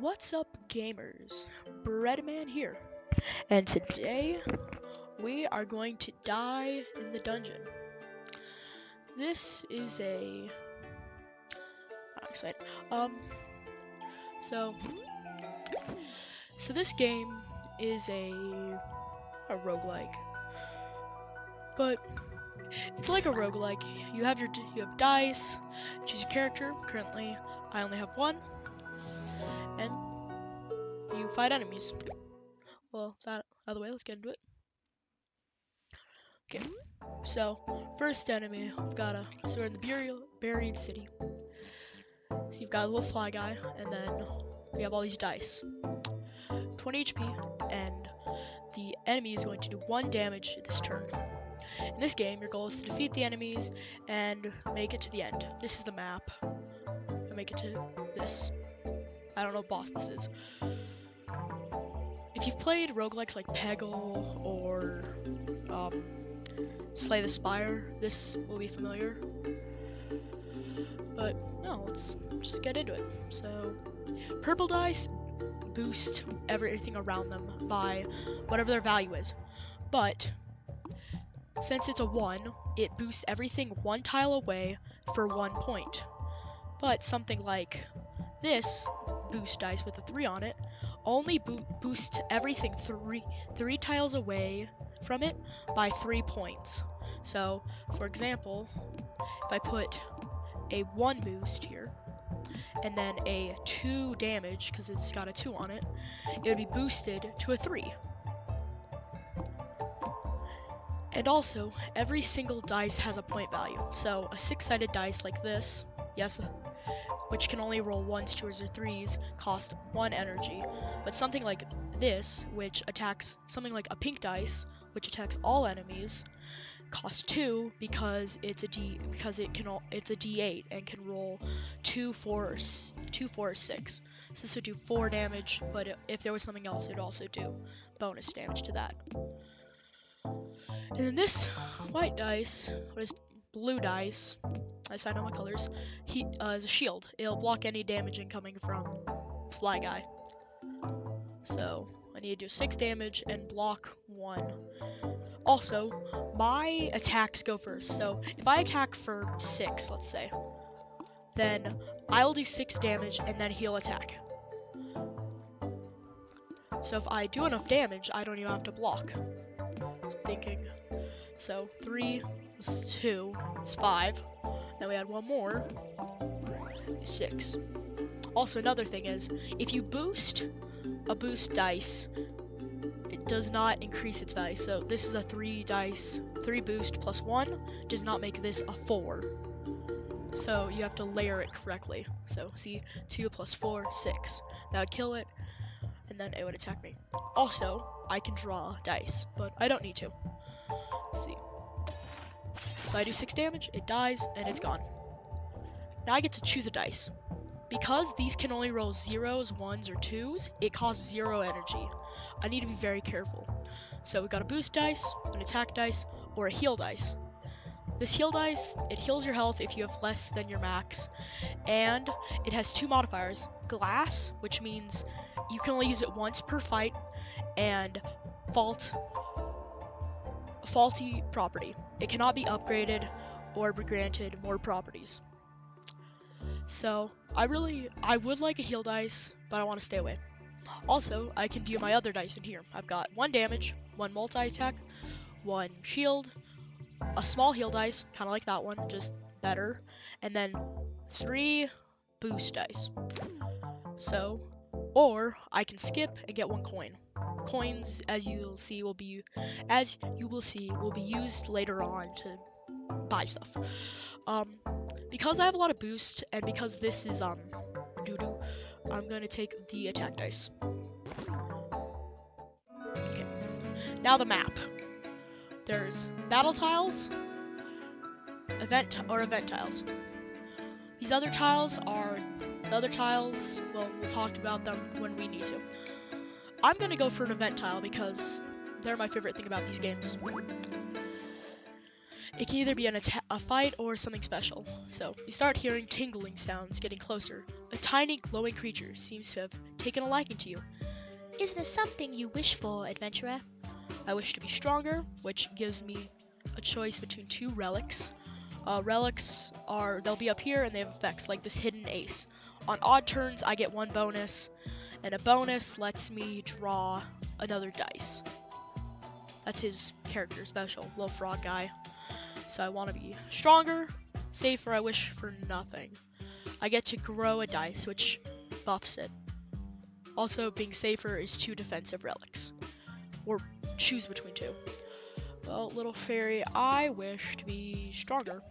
What's up, gamers? BreadMan here, and today we are going to die in the dungeon. This is I'm excited. So this game is a roguelike, but it's like a roguelike. You have dice, choose your character. Currently, I only have one, and you fight enemies. Well, that out of the way, let's get into it. Okay, so first enemy, so we're in the buried city. So you've got a little fly guy, and then we have all these dice. 20 HP, and the enemy is going to do 1 damage this turn. In this game, your goal is to defeat the enemies and make it to the end. This is the map. And make it to this. I don't know what boss this is. If you've played roguelikes like Peggle or Slay the Spire, this will be familiar. But no, let's just get into it. So, purple dice boost everything around them by whatever their value is. But since it's a 1, it boosts everything 1 tile away for 1 point. But something like this boost dice with a 3 on it only boosts everything 3 tiles away from it by 3 points. So, for example, if I put a 1 boost here, and then a 2 damage, because it's got a 2 on it, it would be boosted to a 3. And also, every single dice has a point value. So, a 6-sided dice like this, yes, which can only roll 1s, 2s, or 3s, cost 1 energy. But something like this, which attacks something like a pink dice, which attacks all enemies, costs 2 because it's a D8 and can roll 2, 4, or 6. So this would do 4 damage, but if there was something else, it would also do bonus damage to that. And then this white dice, or this blue dice, I know my colors, is a shield. It'll block any damage incoming from Fly Guy. So I need to do 6 damage and block 1. Also, my attacks go first. So if I attack for 6, let's say, then I'll do 6 damage and then he'll attack. So if I do enough damage, I don't even have to block. So I'm thinking. So 3 is 2, it's 5. Then we add 1 more, 6. Also, another thing is, if you boost a boost dice, it does not increase its value. So this is a 3 boost plus 1 does not make this a 4. So you have to layer it correctly. So see, 2 plus 4, 6. That would kill it, and then it would attack me. Also, I can draw dice, but I don't need to. Let's see. So I do 6 damage, it dies, and it's gone. Now I get to choose a dice. Because these can only roll 0s, 1s, or 2s, it costs 0 energy. I need to be very careful. So we got a boost dice, an attack dice, or a heal dice. This heal dice, it heals your health if you have less than your max, and it has 2 modifiers. Glass, which means you can only use it once per fight, and faulty property. It cannot be upgraded or be granted more properties. So, I would like a heal dice, but I want to stay away. Also, I can view my other dice in here. I've got 1 damage, 1 multi-attack, 1 shield, a small heal dice, kind of like that one, just better, and then 3 boost dice. So, or I can skip and get 1 coin. Coins, as you will see, will be used later on to buy stuff. Because I have a lot of boost, and because this is doo-doo, I'm gonna take the attack dice. Okay. Now the map. There's battle tiles, event tiles. These other tiles are the other tiles. Well, we'll talk about them when we need to. I'm gonna go for an event tile because they're my favorite thing about these games. It can either be a fight or something special. So you start hearing tingling sounds getting closer. A tiny glowing creature seems to have taken a liking to you. Is there something you wish for, adventurer? I wish to be stronger, which gives me a choice between two relics. Relics they'll be up here and they have effects like this hidden ace. On odd turns, I get one bonus, and a bonus lets me draw another dice. That's his character special, little frog guy. So I want to be stronger, safer, I wish for nothing. I get to grow a dice, which buffs it. Also, being safer is 2 defensive relics. Or choose between 2. Well, little fairy, I wish to be stronger.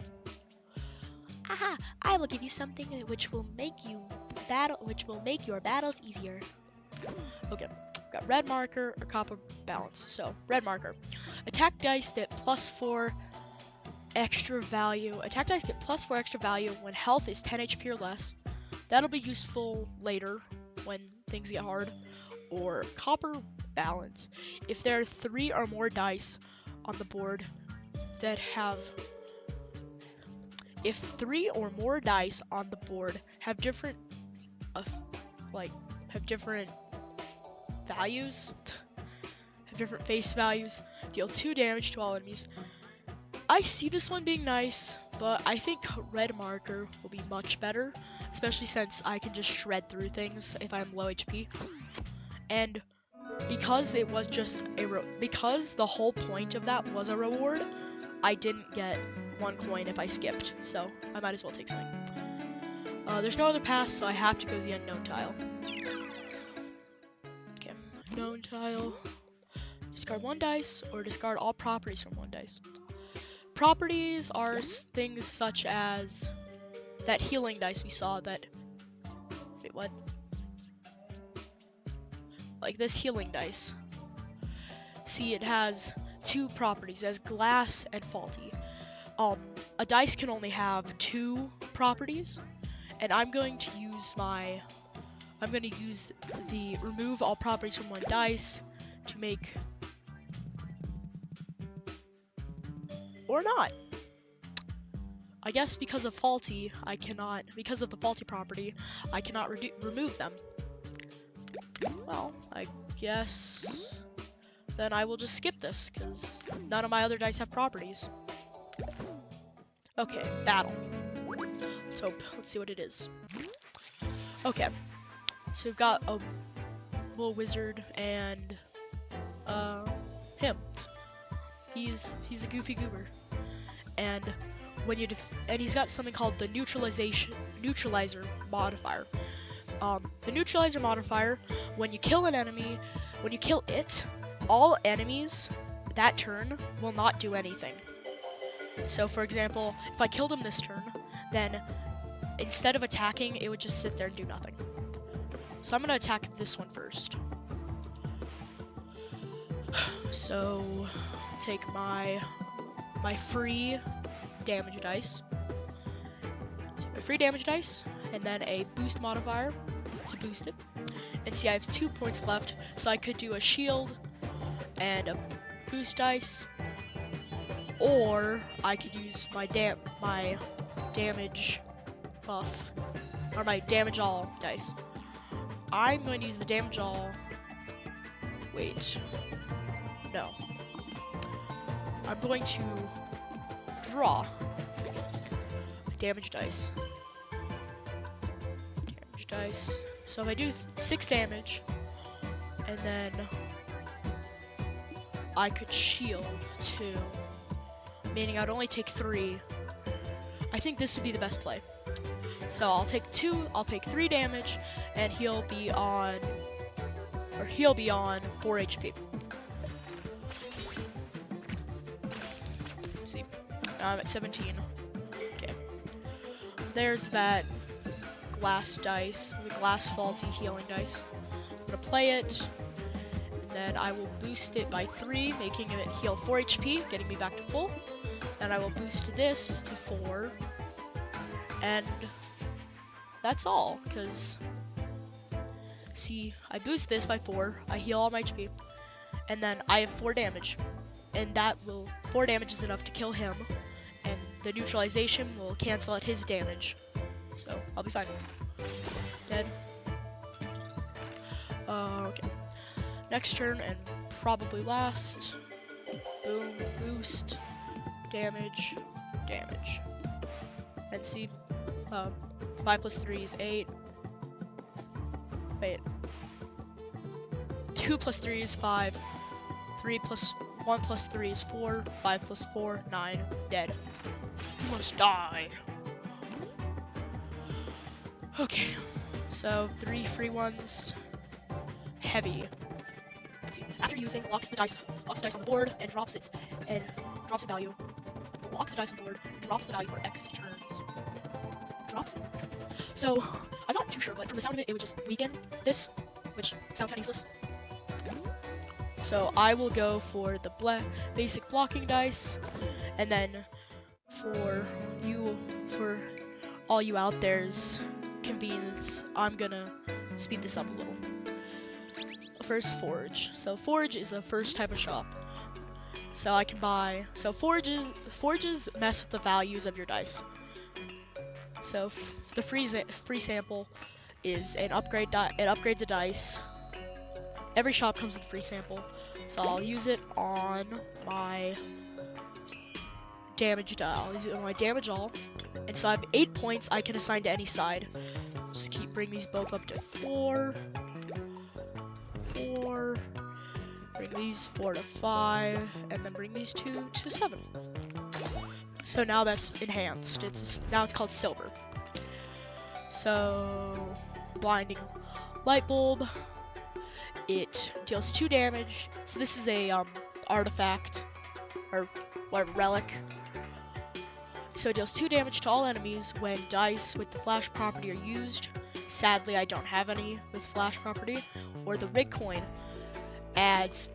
Aha! I will give you something which will make your battles easier. Okay, got red marker or copper balance. So, red marker. Attack dice get +4 extra value. Attack dice get +4 extra value when health is 10 HP or less. That'll be useful later when things get hard. Or copper balance. If there are 3 or more dice on the board that have... If 3 or more dice on the board have different... have different values, have different face values, deal 2 damage to all enemies. I see this one being nice, but I think red marker will be much better, especially since I can just shred through things if I'm low HP. And because it was just because the whole point of that was a reward, I didn't get 1 coin if I skipped, so I might as well take something. There's no other pass, so I have to go to the unknown tile. Okay, unknown tile. Discard 1 dice, or discard all properties from 1 dice. Properties are things such as that healing dice we saw that... Wait, what? Like this healing dice. See, it has 2 properties, as glass and faulty. A dice can only have 2 properties, and I'm going to use the remove all properties from 1 dice to make... Or not. I guess because of faulty, because of the faulty property, I cannot remove them. Well, I guess then I will just skip this, because none of my other dice have properties. Okay, battle. Let's see what it is. Okay, so we've got a little wizard and him. He's a goofy goober, and when and he's got something called the neutralizer modifier. The neutralizer modifier, when you kill it, all enemies that turn will not do anything. So for example, if I killed him this turn, then instead of attacking, it would just sit there and do nothing. So I'm gonna attack this one first. So take my free damage dice. And then a boost modifier to boost it. And see, I have 2 points left, so I could do a shield and a boost dice, or I could use my damage buff, or my damage all dice. I'm going to use the damage all. Wait, no. I'm going to draw damage dice. So if I do 6 damage, and then I could shield 2, meaning I'd only take 3. I think this would be the best play. So I'll take 3 damage, and he'll be on 4 HP. See, now I'm at 17. Okay. There's that glass dice, the glass faulty healing dice. I'm gonna play it, and then I will boost it by 3, making it heal 4 HP, getting me back to full. Then I will boost this to 4, and that's all, because see, I boost this by 4, I heal all my HP, and then I have 4 damage, and 4 damage is enough to kill him, the neutralization will cancel out his damage. So I'll be fine. Dead. Okay. Next turn and probably last. Boom, boost, damage, damage. And see, 5 plus 3 is 8. Wait. 2 plus 3 is 5. 3 plus 1 plus 3 is 4. 5 plus 4, 9. Dead. You must die. Okay. So 3 free ones. Heavy. Let's see. After using, locks the dice on the board and drops it value. Locks the dice on the board, drops the value for X turns. Drops it. So I'm not too sure, but from the sound of it, it would just weaken this, which sounds kind of useless. So I will go for the basic blocking dice, and then for all you out there's convenience, I'm gonna speed this up a little. First, Forge. So Forge is the first type of shop. So I can buy. So forges mess with the values of your dice. So the free sample is an upgrade. It upgrades a dice. Every shop comes with a free sample, so I'll use it on my damage die. I'll use it on my damage all, and so I have 8 points I can assign to any side. Just bring these both up to 4. 4. Bring these 4 to 5, and then bring these 2 to 7. So now that's enhanced. Now it's called silver. So blinding light bulb. It deals 2 damage. So this is a artifact or relic. So it deals 2 damage to all enemies when dice with the flash property are used. Sadly, I don't have any with flash property. Or the rig coin adds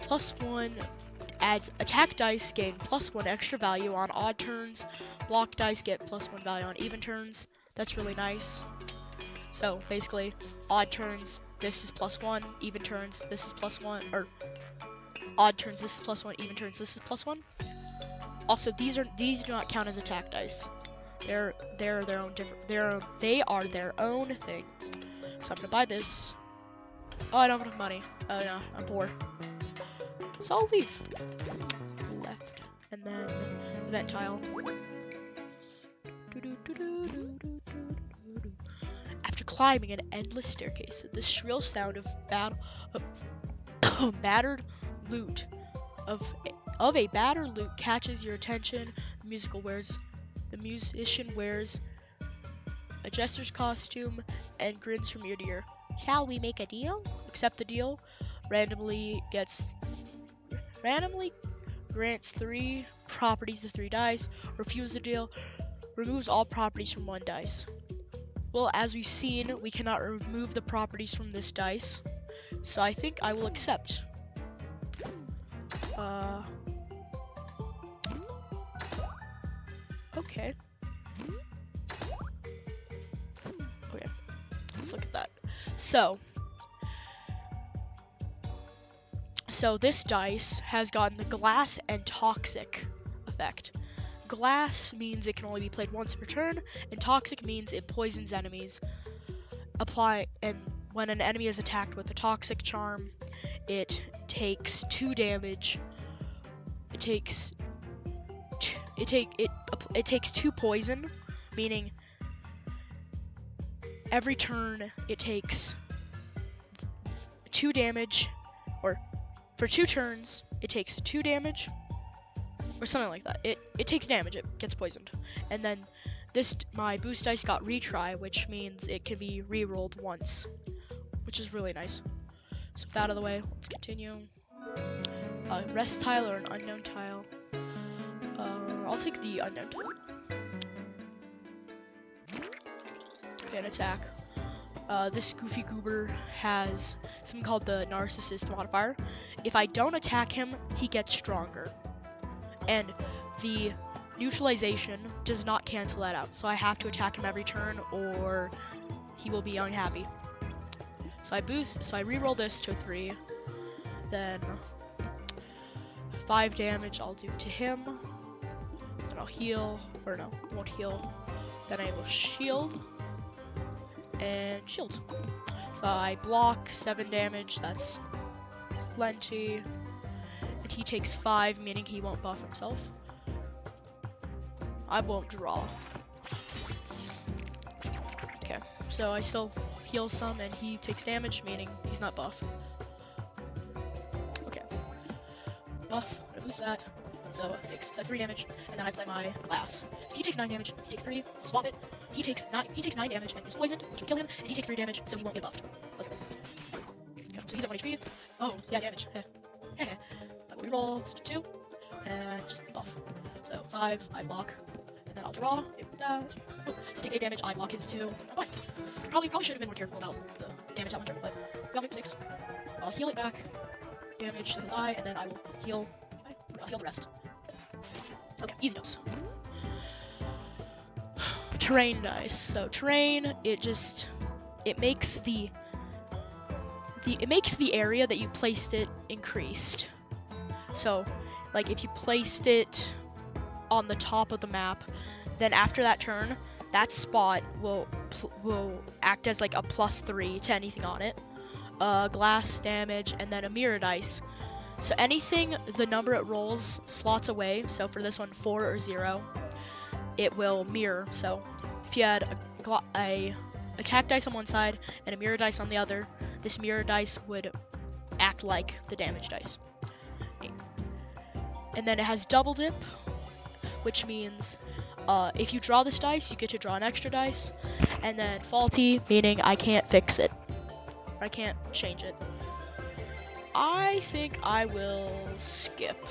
attack dice gain +1 extra value on odd turns. Block dice get +1 value on even turns. That's really nice. So basically, odd turns, this is +1. Even turns, this is +1. Or odd turns, this is +1. Even turns, this is +1. Also, these do not count as attack dice. They're their own they are their own thing. So I'm gonna buy this. Oh, I don't have enough money. Oh no, I'm poor. So I'll leave. Left. And then event tile. After climbing an endless staircase, the shrill sound of battered loot of a battered loot catches your attention. The musician wears a jester's costume and grins from ear to ear. Shall we make a deal? Accept the deal. Randomly grants 3 properties of 3 dice. Refuse the deal. Removes all properties from 1 dice. Well, as we've seen, we cannot remove the properties from this dice. So I think I will accept. Okay. Okay. Let's look at that. So this dice has gotten the glass and toxic effect. Glass means it can only be played once per turn, and toxic means it poisons enemies. And when an enemy is attacked with a toxic charm, it takes 2 damage. It takes 2 poison, meaning every turn it takes 2 damage, or for 2 turns it takes 2 damage, or something like that. It takes damage, it gets poisoned. And then my boost dice got retry, which means it can be re-rolled once, which is really nice. So with that out of the way, let's continue. Rest tile or an unknown tile. I'll take the unknown tile. Okay, an attack. This goofy goober has something called the narcissist modifier. If I don't attack him, he gets stronger. And the neutralization does not cancel that out. So I have to attack him every turn or he will be unhappy. So I re-roll this to a 3. Then 5 damage I'll do to him. Then I'll heal, or no, I won't heal. Then I will shield, and shield. So I block 7 damage, that's plenty. And he takes 5, meaning he won't buff himself. I won't draw. Okay, so I still heal some, and he takes damage, meaning he's not buff. Okay. Buff, I'm gonna boost that. So it takes, so that's 3 damage, and then I play my glass. So he takes 9 damage, he takes 3, I'll swap it. He takes 9 damage and is poisoned, which will kill him, and he takes 3 damage, so he won't get buffed. Let's go. Okay, so he's at 1 HP. Oh, yeah, damage. Heh. I will reroll, it's 2, and just buff. So 5, I block, and then I'll draw it with that. Oh, so it takes 8 damage, I block his 2. Fine. Probably should have been more careful about the damage that one turn, but got me 6. I'll heal it back, damage, so he'll die, and then I will heal. I'll heal the rest. Okay, easy dose. Terrain dice. So terrain, it makes the area that you placed it increased. So, like if you placed it on the top of the map, then after that turn, that spot will act as like a +3 to anything on it. Glass damage, and then a mirror dice. So anything the number it rolls slots away. So for this one, 4 or 0, it will mirror. So if you had a attack dice on one side and a mirror dice on the other, this mirror dice would act like the damage dice. And then it has double dip, which means if you draw this dice, you get to draw an extra dice. And then faulty, meaning I can't fix it. I can't change it. I think I will skip,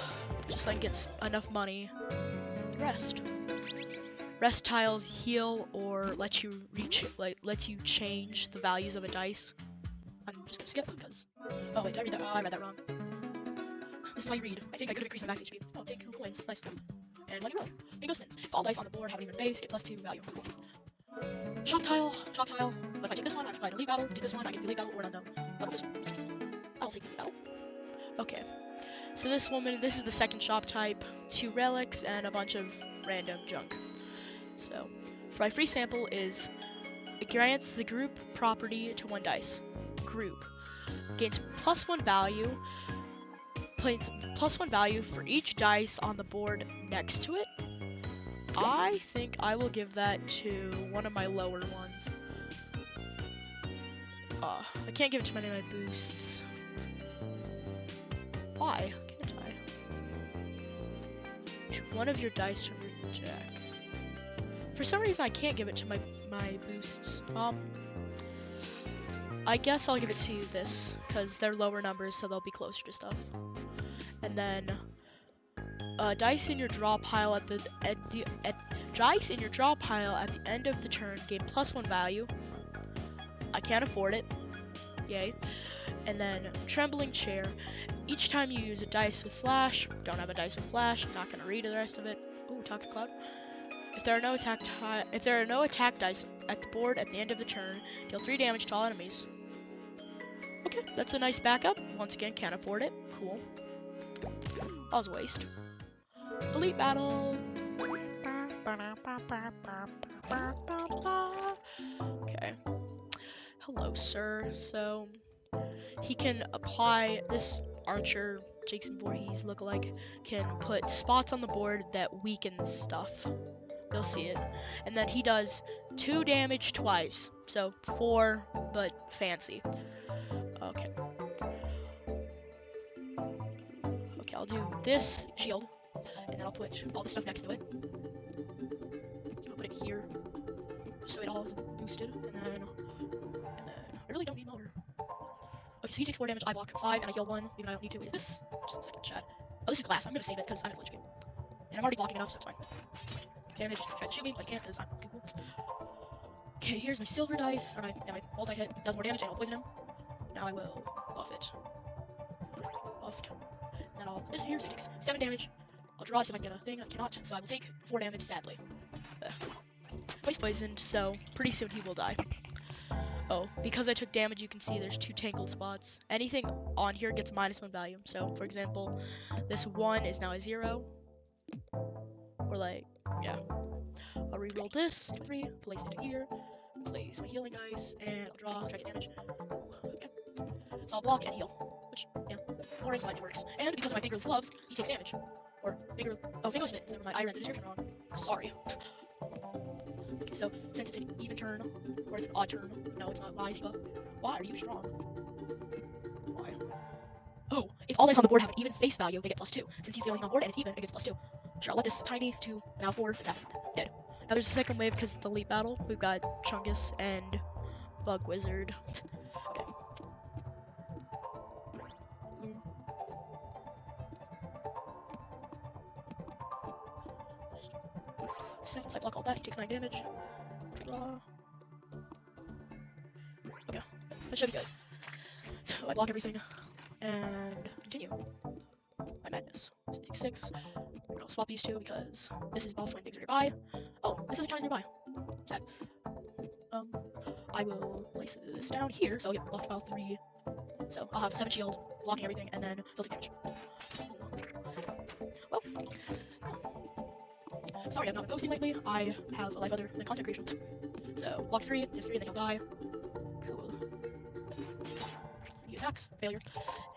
just so I can get enough money. The rest. Rest tiles heal or let you change the values of a dice. I'm just gonna skip because. Oh wait, did I read that? Oh, I read that wrong. This is how you read. I think I could have increased my max HP. Oh, take 2 coins. Nice. And money roll. Bingo spins. If all dice on the board have an even base, get +2 value. Shop tile. But if I take this one, I have to fight a league battle. Take this one, I get the league battle or an unknown. I'll go this one. I'll take the league battle. Okay. So this is the second shop type. 2 relics and a bunch of random junk. So, for my free sample is, it grants the group property to 1 dice. Group. Gains +1 value. Plays +1 value for each dice on the board next to it. I think I will give that to one of my lower ones. I can't give it to many of my boosts. Why can't I? To one of your dice from your deck. For some reason I can't give it to my boosts. I guess I'll give it to this, because they're lower numbers, so they'll be closer to stuff. And then dice in your draw pile at the end of the turn gain +1 value. I can't afford it. Yay. And then trembling chair. Each time you use a dice with flash, don't have a dice with flash, I'm not gonna read the rest of it. Ooh, talk to cloud. If there are no attack dice at the board at the end of the turn, deal 3 damage to all enemies. Okay, that's a nice backup. Once again, can't afford it. Cool. That was a waste. Elite battle. Okay. Hello, sir. So he can apply this archer, Jason Voorhees lookalike, can put spots on the board that weaken stuff. You'll see it. And then he does 2 damage twice. So 4, but fancy. Okay. Okay, I'll do this shield, and then I'll put all the stuff next to it. I'll put it here, so it all is boosted, and then I really don't need more. Okay, so he takes 4 damage, I block 5, and I heal 1, even though I don't need to. Is this? Just a second, chat. Oh, this is glass. I'm gonna save it, because I'm at full HP. And I'm already blocking enough, so it's fine. Damage, tries to shoot me, but I can't, because I'm cool. Okay, here's my silver dice, or my multi-hit, does more damage, and I'll poison him. Now I will buff it. Buffed. And I'll put this here, so it takes 7 damage. I'll draw it, see if I can get a thing. I cannot, so I will take 4 damage, sadly. But he's poisoned, so pretty soon he will die. Oh, because I took damage, you can see there's 2 tangled spots. Anything on here gets -1 value. So, for example, this 1 is now a 0. Or like, Yeah. I'll reroll this, 3, place it here, place my healing dice, and I'll draw, try to get damage. Okay. So I'll block and heal, which, yeah, boring, but it works. And because of my Fingerless Gloves, he takes damage. Or Fingerless Mittens, never mind, I read the description wrong. Sorry. Okay, so since it's an even turn, or it's an odd turn, no, it's not. Why is he up? Why are you strong? Why? Oh, if all dice on the board have an even face value, they get +2. Since he's the only thing on board and it's even, it gets +2. Sure, I'll let this tiny 2, now 4, it's happening. Dead. Now there's a second wave because it's the elite battle. We've got Chungus and Bug Wizard. Okay. So I block all that, he takes 9 damage. Draw. Okay, that should be good. So I block everything and continue. My madness. So it takes 6. I'll swap these two because this is buff when things are nearby. Oh, this doesn't count as nearby. Sad. I will place this down here, so I'll get buffed about 3. So I'll have 7 shields, blocking everything, and then he'll take damage. Well, sorry I've not been posting lately. I have a life other than content creation. So block 3, his 3, and then he'll die. Cool. He attacks, failure.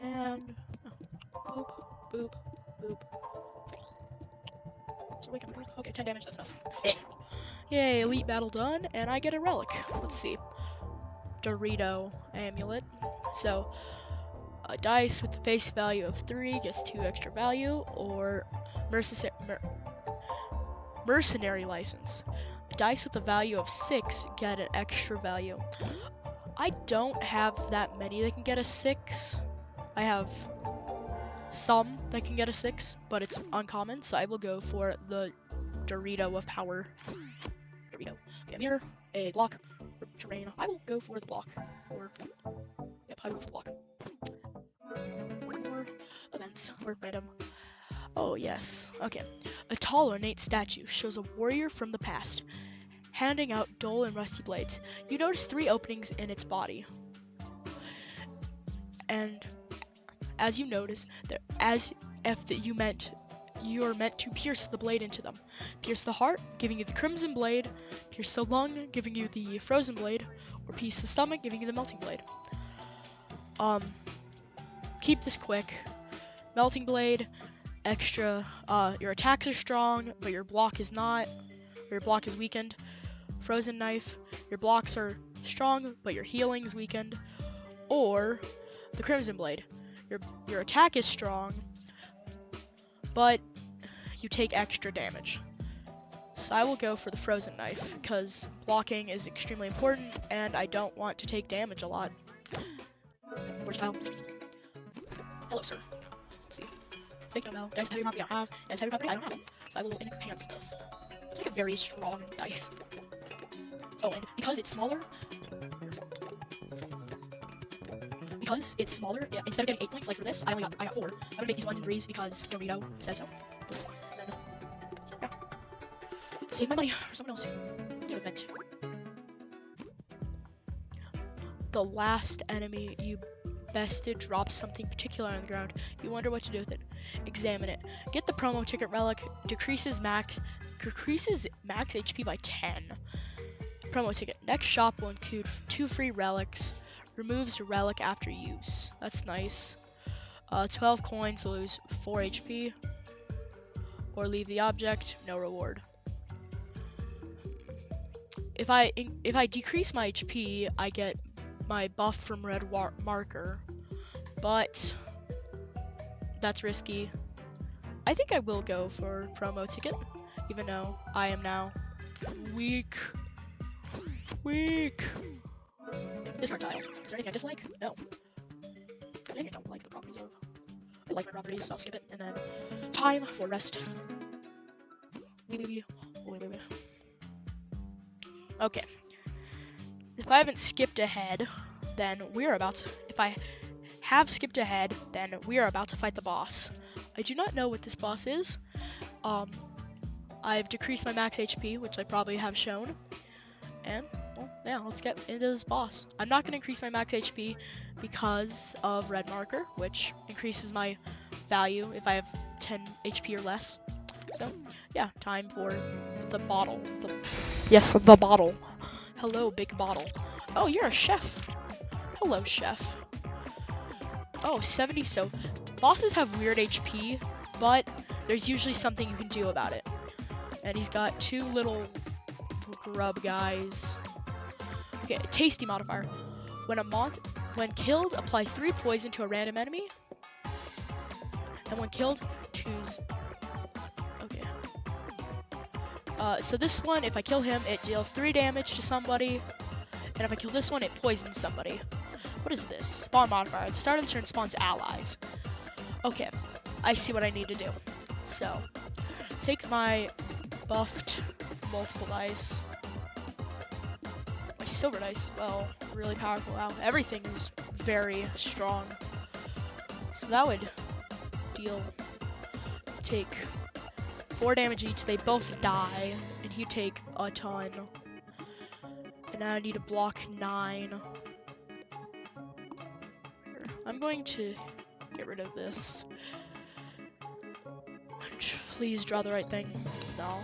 And boop, boop, boop. So wake up, okay, 10 damage, that's enough. Yay, elite battle done, and I get a relic. Let's see. Dorito amulet. So, a dice with the face value of 3 gets 2 extra value, or mercenary license. A dice with a value of 6 get an extra value. I don't have that many that can get a 6. I have some that can get a 6, but it's uncommon, so I will go for the Dorito of power. Dorito. Okay, I'm here. A block. Terrain. I will go for the block. Or, yep, I will go for the block. More events. Or random. Oh, yes. Okay. A tall, ornate statue shows a warrior from the past, handing out dull and rusty blades. You notice 3 openings in its body. And as you notice, you are meant to pierce the blade into them. Pierce the heart, giving you the crimson blade, pierce the lung, giving you the frozen blade, or pierce the stomach, giving you the melting blade. Keep this quick. Melting blade, extra, your attacks are strong, but your block is not, or your block is weakened. Frozen knife, your blocks are strong, but your healing's weakened. Or the crimson blade, your attack is strong, but you take extra damage. So I will go for the frozen knife, because blocking is extremely important, and I don't want to take damage a lot. Versatile. Hello, sir. Let's see. Fake no. Dice heavy property I don't have. Dice heavy property I don't have. So I will enhance stuff. It's like a very strong dice. Oh, and because it's smaller, yeah, instead of getting 8 points like for this, I got 4. I'm gonna make these 1s and 3s because Dorito says so. And then, yeah. Save my money for someone else. Do event. The last enemy you bested drops something particular on the ground. You wonder what to do with it. Examine it. Get the promo ticket relic. Decreases max HP by 10. Promo ticket. Next shop will include 2 free relics. Removes a relic after use. That's nice. 12 coins, lose 4 HP. Or leave the object, no reward. If I decrease my HP, I get my buff from red marker. But that's risky. I think I will go for promo ticket, even though I am now weak. Discard tile. Is there anything I dislike? No. I don't like the properties of. I like my properties, so I'll skip it. And then time for rest. Wait. Okay. If I haven't skipped ahead, then if I have skipped ahead, then we are about to fight the boss. I do not know what this boss is. I've decreased my max HP, which I probably have shown. And, well, yeah, let's get into this boss. I'm not going to increase my max HP because of red marker, which increases my value if I have 10 HP or less. So, yeah, time for the bottle. Yes, the bottle. Hello, big bottle. Oh, you're a chef. Hello, chef. Oh, 70. So, bosses have weird HP, but there's usually something you can do about it. And he's got two little grub guys. Okay, tasty modifier. When killed, applies 3 poison to a random enemy. And when killed, choose. Okay. So this one, if I kill him, it deals 3 damage to somebody. And if I kill this one, it poisons somebody. What is this? Spawn modifier. At the start of the turn, spawns allies. Okay, I see what I need to do. So, take my buffed multiple dice. My silver dice, well, really powerful. Wow, everything is very strong. So that would take 4 damage each. They both die, and you take a ton. And now I need to block 9. I'm going to get rid of this. Please draw the right thing. No.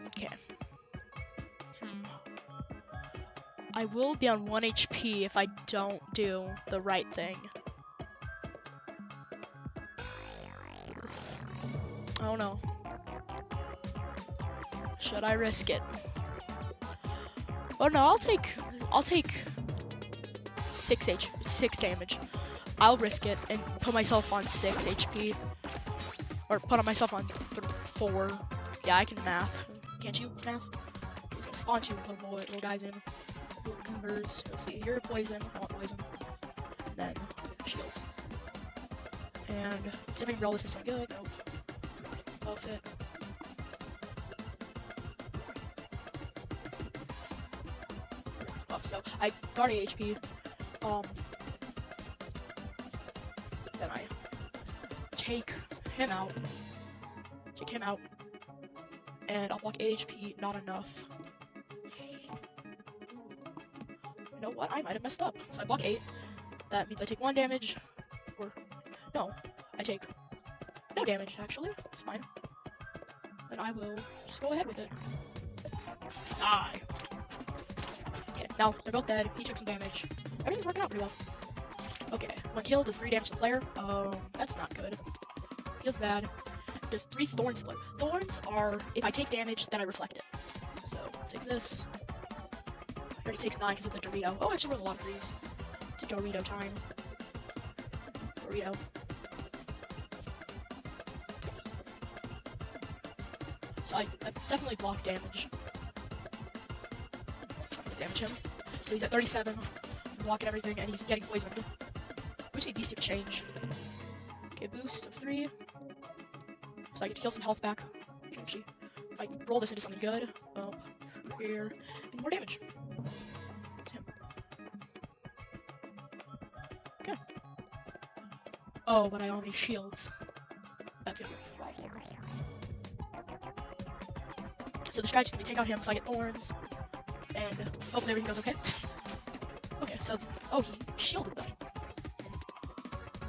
Okay. I will be on 1 HP if I don't do the right thing. I don't know. Should I risk it? Oh no, I'll take 6 damage. I'll risk it and put myself on 6 HP. Or put on myself on 4. Yeah, I can math. Can't you math? Let's spawn 2 little guys in. Little goobers. Let's see, you're poison. I want poison. And then shields. And see if I can roll this into something good. Nope. Buff it. Buff. So I guard HP. Then I take him out. And I'll block 8 HP, not enough. You know what? I might have messed up. So I block 8. That means I take 1 damage. Or, no, I take no damage, actually. It's fine. And I will just go ahead with it. Die. Okay, now they're both dead. He took some damage. Everything's working out pretty well. Okay, when killed, does 3 damage to the player. That's not good. Feels bad. Does 3 thorns to the player. Thorns are, if I take damage, then I reflect it. So, take this. It already takes 9 because of the Dorito. Oh, I actually rolled a lot of these. It's Dorito time. Dorito. So I definitely block damage. I'm gonna damage him. So he's at 37, blocking everything, and he's getting poisoned. We just need these two to change. Okay, boost of 3. So I get to heal some health back. Actually, if I roll this into something good, here, and more damage. It's him. Okay. Oh, but I don't have any shields. That's gonna be a problem. So the strategy is that we take out him so I get thorns, and hopefully everything goes okay. Okay, so, oh, he shielded them.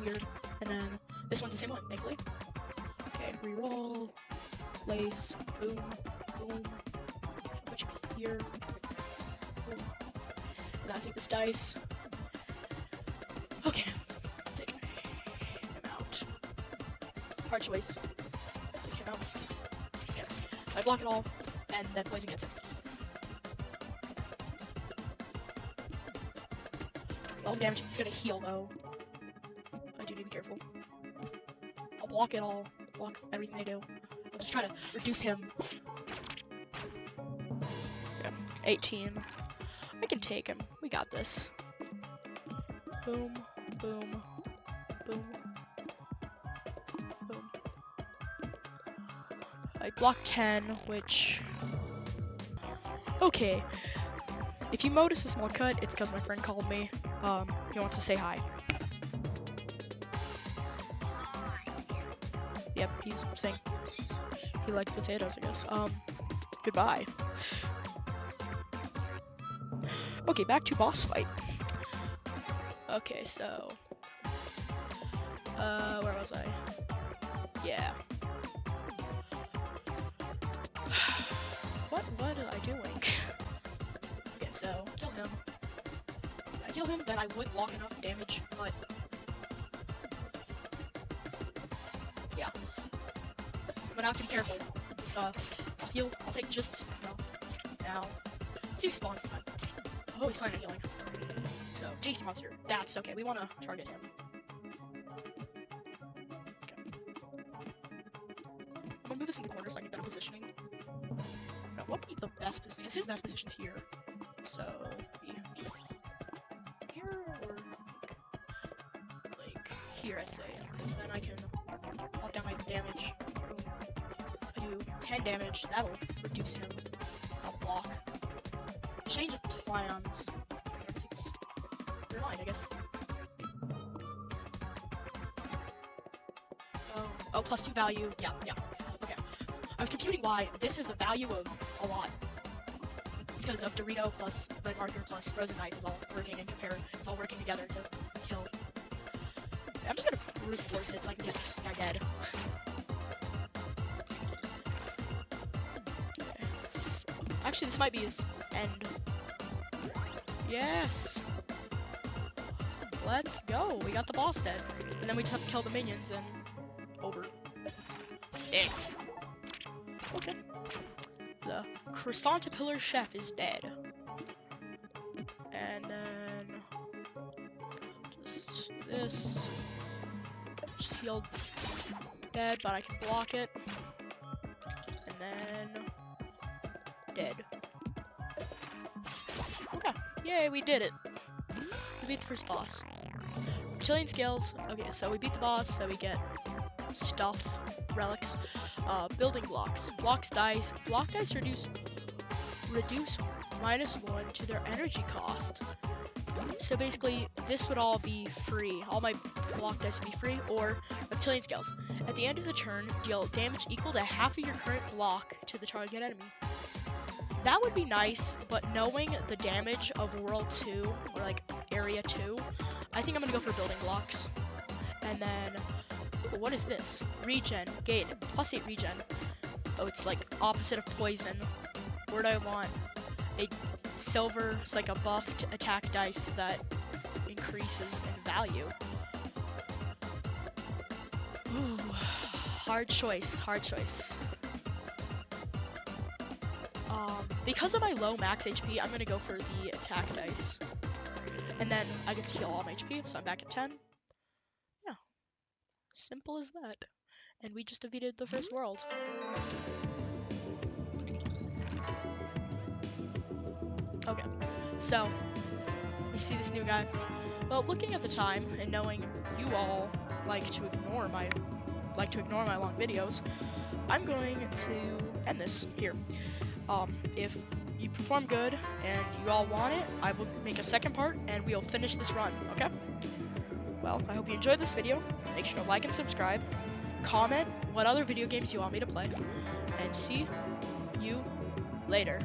Weird. And then this one's the same one, thankfully. Okay, reroll, place, boom, boom. Put you here. Boom. And now I take this dice. Okay, take him out. Hard choice. Take him out. Okay, so I block it all, and then poison gets him. 12 damage. It's gonna heal though. I do need to be careful. I'll block it all. Block everything they do. I'll just try to reduce him. Yeah, 18. I can take him. We got this. Boom, boom, boom, boom. I blocked 10, which... Okay. If you notice a small cut, it's because my friend called me. He wants to say hi. Yep, he's saying he likes potatoes, I guess. Goodbye. Okay, back to boss fight. Okay, so... where was I? Yeah. So, kill him. If I kill him, then I would block enough damage, but... yeah. I'm gonna have to be careful. It's, I'll heal. I'll take just, you know, now. Let's see if he spawns this time. Oh, he's planning on healing. So, tasty monster. That's okay. We want to target him. Okay. I'm gonna move this in the corner so I get better positioning. Now, what would be the best position? Because his best position's here. So, be here or like here, I'd say. Because then I can pop down my damage. I do 10 damage. That'll reduce him. I'll block. Change of plans. Never mind, I guess. Oh, +2 value. Yeah. Okay. I was computing why this is the value of a lot. Because of Dorito plus Red Marker plus Frozen Knife is all working and it's all working together to kill. I'm just gonna brute force it so I can get this guy dead. Okay. Actually, this might be his end. Yes! Let's go! We got the boss dead. And then we just have to kill the minions and... over. Yeah. Okay. The Croissantapillar Chef is dead. And then... just this. Just healed. Dead, but I can block it. And then... dead. Okay. Yay, we did it. We beat the first boss. Reptilian scales. Okay, so we beat the boss, so we get stuff, relics, building blocks. Block dice reduce -1 to their energy cost. So basically, this would all be free. All my block dice would be free, or reptilian scales. At the end of the turn, deal damage equal to half of your current block to the target enemy. That would be nice, but knowing the damage of World 2, or like Area 2, I think I'm gonna go for building blocks. And then, ooh, what is this? Regen, gain, +8 regen. Oh, it's like opposite of poison. Where do I want? A silver, it's like a buffed attack dice that increases in value. Ooh, hard choice. Because of my low max HP, I'm gonna go for the attack dice. And then I get to heal all my HP, so I'm back at 10. Yeah. Simple as that. And we just defeated the first world. Okay, so we see this new guy. Well, looking at the time and knowing you all like to ignore my long videos, I'm going to end this here. If you perform good and you all want it, I will make a second part and we'll finish this run, okay? Well, I hope you enjoyed this video. Make sure to like and subscribe. Comment what other video games you want me to play. And see you later.